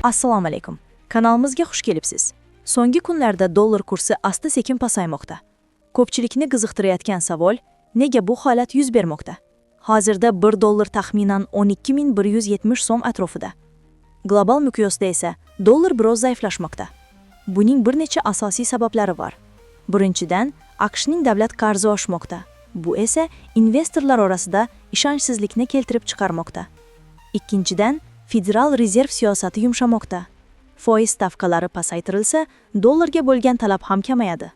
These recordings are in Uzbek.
Assalomu alaykum. Kanalimizga xush kelibsiz. So'nggi kunlarda dollar kursi asta-sekin pasaymoqda. Ko'pchilikni qiziqtirayotgan savol, nega bu holat yuz bermoqda? Hozirda 1 dollar taxminan 12.170 so'm atrofida. Global miqyosda esa dollar biroz zaiflashmoqda. Buning bir necha asosiy sabablari bor. Birinchidan, AQShning davlat qarzi oshmoqda. Bu esa investorlar orasida ishonchsizlikni keltirib chiqarmoqda. Ikkinchidan, Federal rezerv siyosati yumshamoqda. Foiz stavkalari pasaytirilsa, dollarga bo'lgan talab ham kamayadi.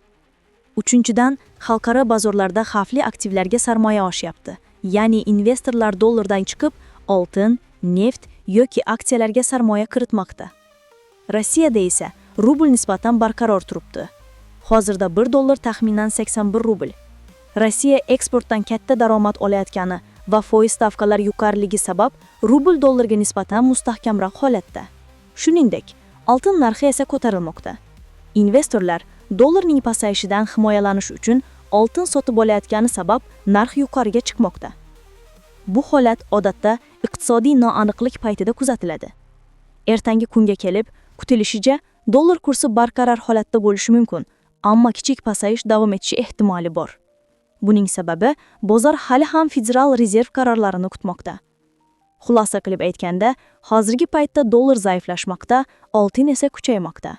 Uchinchidan, xalqaro bozorlarda xavfli aktivlarga sarmoya oshyapti. Ya'ni investorlar dollardan chiqib, oltin, neft yoki aksiyalarga sarmoya kiritmoqda. Rossiyada esa rubl nisbatan barqaror turibdi. Hozirda 1 dollar taxminan 81 rubl. Rossiya eksportdan katta daromad olayotgani va foiz stavkalari yuqoriligi sabab rubl dollarga nisbatan mustahkamroq holatda. Shuningdek, oltin narxi esa ko'tarilmoqda. Investorlar dollarning pasayishidan himoyalanish uchun oltin sotib olayotgani sabab narx yuqoriga chiqmoqda. Bu holat odatda iqtisodiy noaniqlik paytida kuzatiladi. Ertangi kunga kelib, kutilishicha dollar kursi barqaror holatda bo'lishi mumkin, ammo kichik pasayish davom etishi ehtimoli bor. Buning sababi bozor hali ham Federal rezerv qarorlarini kutmoqda. Xulosa qilib aytganda, hozirgi paytda dollar zaiflashmoqda, oltin esa kuchaymoqda.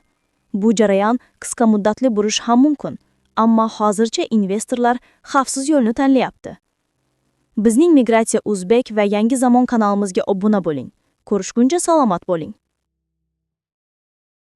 Bu jarayon qisqa muddatli bo'lishi ham mumkin, ammo hozircha investorlar xavfsiz yo'lni tanlayapti. Bizning Migratsiya Uzbek va Yangi zamon kanalimizga obuna bo'ling. Ko'rishguncha salomat bo'ling.